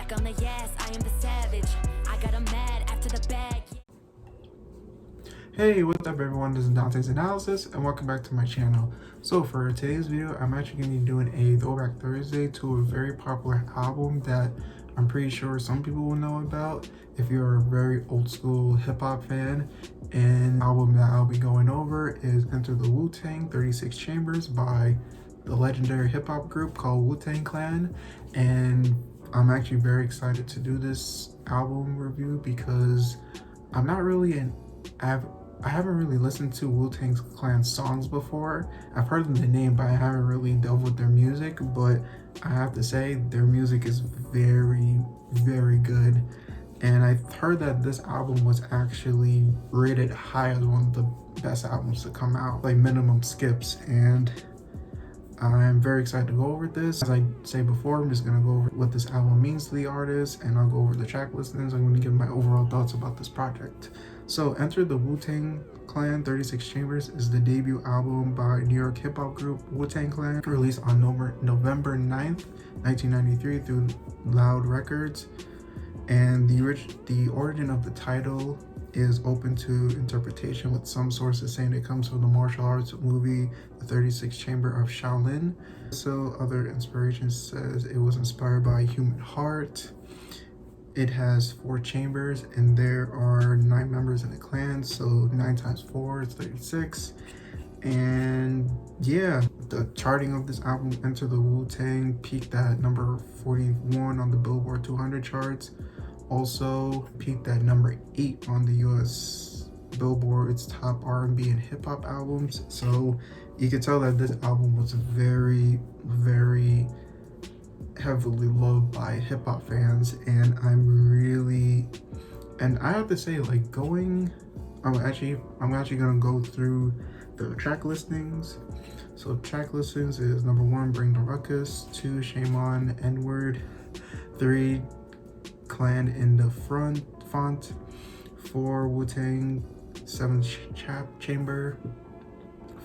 Back on the yes, I am the savage. I got 'em mad after the bag. Hey, what's up everyone, this is Dante's Analysis and welcome back to my channel. So for today's video, I'm actually going to be doing a Throwback Thursday to a very popular album that I'm pretty sure some people will know about if you're a very old school hip hop fan. And the album that I'll be going over is Enter the Wu-Tang 36 Chambers by the legendary hip hop group called Wu-Tang Clan. And I'm actually very excited to do this album review because I'm not really I haven't really listened to Wu-Tang Clan songs before. I've heard the name, but I haven't really delved with their music. But I have to say, their music is very, very good. And I've heard that this album was actually rated high as one of the best albums to come out, like minimum skips. And I'm very excited to go over this. As I say before, I'm just going to go over what this album means to the artist, and I'll go over the track listings. I'm going to give my overall thoughts about this project. So Enter the Wu-Tang Clan 36 Chambers is the debut album by New York hip hop group Wu-Tang Clan, released on November 9th, 1993 through Loud Records. And the origin of the title is open to interpretation, with some sources saying it comes from the martial arts movie The 36th Chamber of Shaolin. So other inspiration says it was inspired by human heart. It has 4 chambers and there are 9 members in the clan, so 9 times 4 is 36. And yeah, the charting of this album, Enter the Wu-Tang, peaked at number 41 on the Billboard 200 charts. Also peaked at number 8 on the US Billboard's top R&B and hip hop albums. So you can tell that this album was very, very heavily loved by hip hop fans, and I have to say, like, I'm actually gonna go through the track listings. So track listings is number 1, Bring the Ruckus; 2, Shame On, N-Word; 3, Clan in the Font; 4, Wu-Tang 7th Chamber;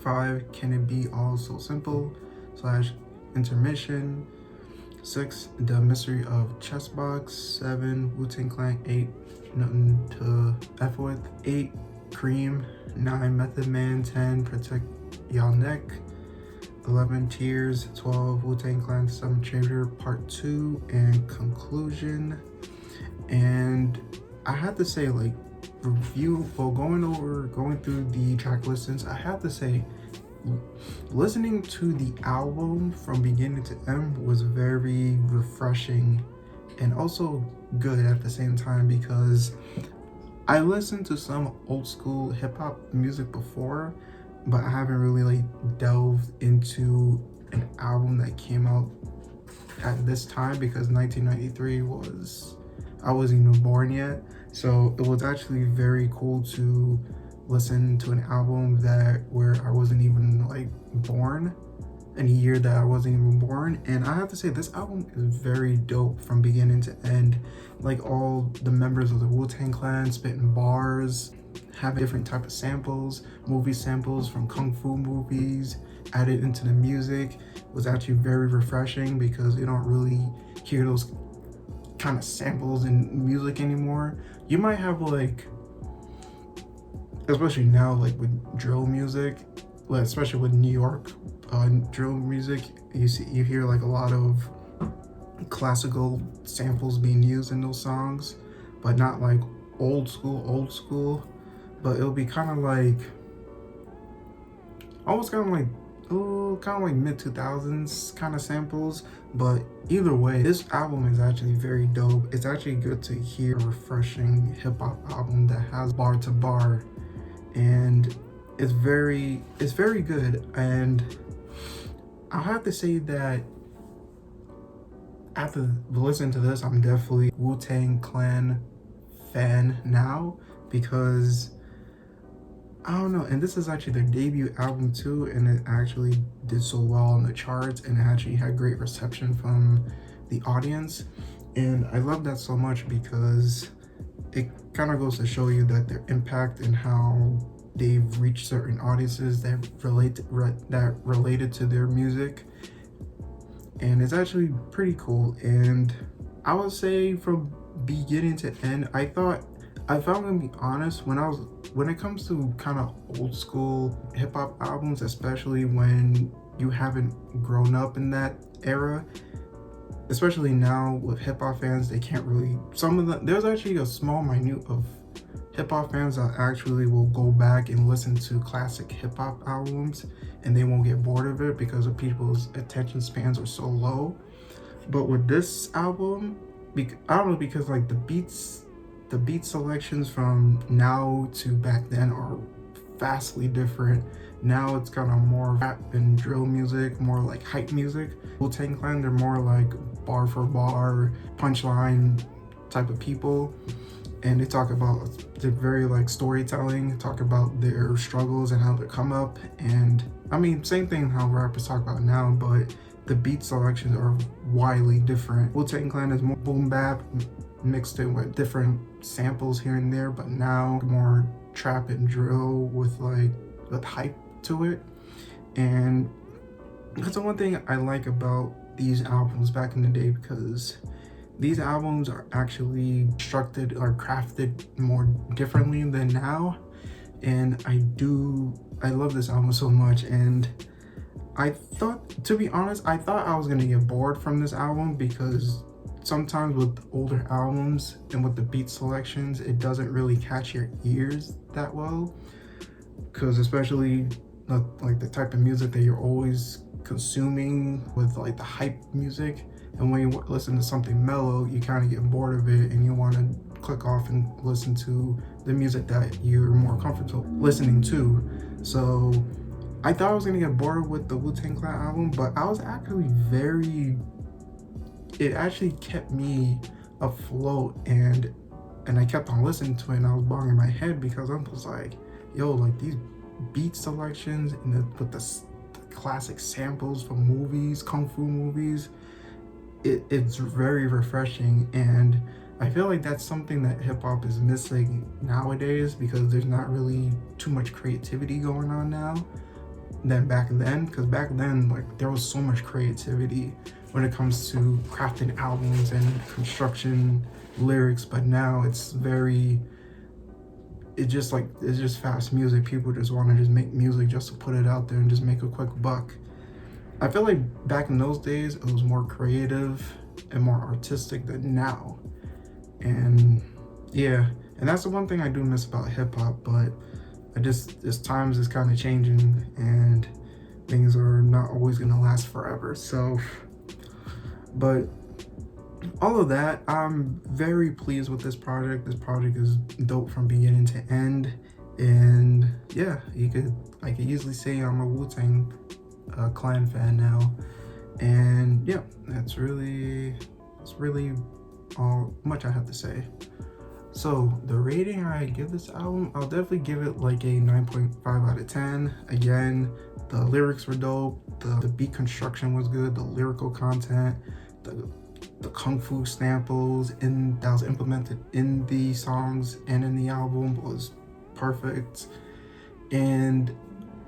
5, Can It Be All So Simple / Intermission; 6, The Mystery of Chessbox; 7, Wu-Tang Clan; 8, Nothing to F With; 8, Cream; 9, Method Man; 10, Protect Y'all Neck; 11, Tears; 12, Wu-Tang Clan 7th Chamber Part 2 and Conclusion. And I have to say, like, going through the track listings, I have to say, listening to the album from beginning to end was very refreshing and also good at the same time, because I listened to some old school hip hop music before, but I haven't really like delved into an album that came out at this time, because 1993 I wasn't even born yet. So it was actually very cool to listen to an album where I wasn't even like born, in a year that I wasn't even born. And I have to say, this album is very dope from beginning to end. Like, all the members of the Wu-Tang Clan spitting bars, having different type of samples, movie samples from kung fu movies added into the music was actually very refreshing, because you don't really hear those kind of samples in music anymore. You might have, like, especially now, like with drill music, like especially with New York drill music, you hear like a lot of classical samples being used in those songs, but not like old school. But it'll be kind of like almost kind of like mid 2000s kind of samples. But either way, this album is actually very dope. It's actually good to hear a refreshing hip hop album that has bar to bar, and it's very good. And I have to say that after listening to this, I'm definitely Wu-Tang Clan fan now, because I don't know, and this is actually their debut album too, and it actually did so well on the charts, and it actually had great reception from the audience. And I love that so much, because it kind of goes to show you that their impact and how they've reached certain audiences that related to their music. And it's actually pretty cool. And I would say from beginning to end, if I'm gonna be honest, when it comes to kind of old school hip hop albums, especially when you haven't grown up in that era, especially now with hip hop fans, they can't really, some of them, there's actually a small minute of hip hop fans that actually will go back and listen to classic hip hop albums and they won't get bored of it because of people's attention spans are so low. But with this album, I don't know, because like the beat selections from now to back then are vastly different. Now it's kind of more rap and drill music, more like hype music. Wu-Tang Clan, they're more like bar for bar, punchline type of people. And they talk about, they're very like storytelling, talk about their struggles and how they come up. And I mean, same thing how rappers talk about now, but the beat selections are widely different. Wu-Tang Clan is more boom bap mixed in with different samples here and there, but now more trap and drill with hype to it. And that's the one thing I like about these albums back in the day, because these albums are actually constructed or crafted more differently than now. And I love this album so much. And I thought, to be honest, I thought I was gonna get bored from this album, because sometimes with older albums and with the beat selections, it doesn't really catch your ears that well, because especially like the type of music that you're always consuming with like the hype music, and when you listen to something mellow, you kind of get bored of it and you want to click off and listen to the music that you're more comfortable listening to. So I thought I was gonna get bored with the Wu-Tang Clan album, but I was actually it actually kept me afloat, and I kept on listening to it, and I was banging my head because I was like, yo, like these beat selections and with the classic samples from movies, kung fu movies, it's very refreshing. And I feel like that's something that hip hop is missing nowadays, because there's not really too much creativity going on now than back then. Because back then, like, there was so much creativity when it comes to crafting albums and construction lyrics, but now it's just fast music. People just want to just make music just to put it out there and just make a quick buck. I feel like back in those days it was more creative and more artistic than now. And yeah, and that's the one thing I do miss about hip hop, but this times is kind of changing and things are not always gonna last forever. So, but all of that, I'm very pleased with this project. This project is dope from beginning to end. And yeah, I could easily say I'm a Wu-Tang Clan fan now. And yeah, it's really all much I have to say. So the rating I give this album, I'll definitely give it like a 9.5 out of 10. Again, the lyrics were dope, the beat construction was good, the lyrical content, the kung fu samples that was implemented in the songs and in the album was perfect. And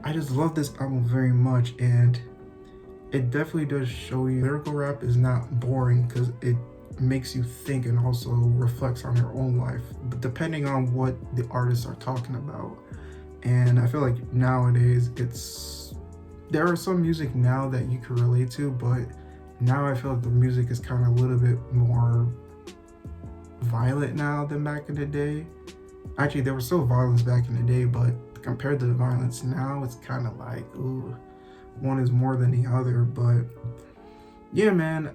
I just love this album very much, and it definitely does show you lyrical rap is not boring, because it makes you think and also reflects on your own life, but depending on what the artists are talking about. And I feel like nowadays there are some music now that you can relate to, but now I feel like the music is kind of a little bit more violent now than back in the day. Actually, there was still violence back in the day, but compared to the violence now, it's kind of like, ooh, one is more than the other. But yeah, man,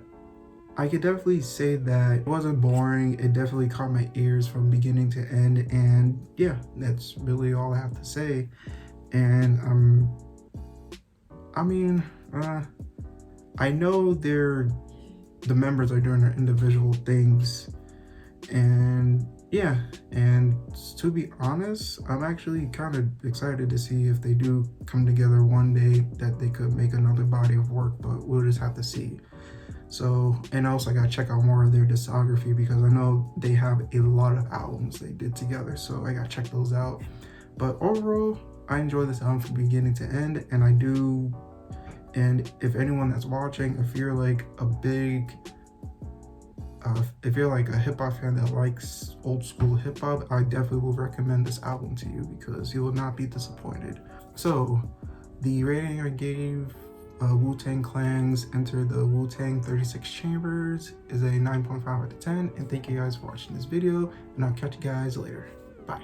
I could definitely say that it wasn't boring. It definitely caught my ears from beginning to end. And yeah, that's really all I have to say. And I know the members are doing their individual things, and yeah, and to be honest, I'm actually kind of excited to see if they do come together one day, that they could make another body of work, but we'll just have to see. So, and also I gotta check out more of their discography, because I know they have a lot of albums they did together, so I gotta check those out. But overall, I enjoy this album from beginning to end, and if anyone that's watching, if you're like a big if you're like a hip hop fan that likes old school hip hop, I definitely will recommend this album to you because you will not be disappointed. So the rating I gave Wu-Tang Clan's Enter the Wu-Tang 36 Chambers is a 9.5 out of 10. And thank you guys for watching this video, and I'll catch you guys later. Bye.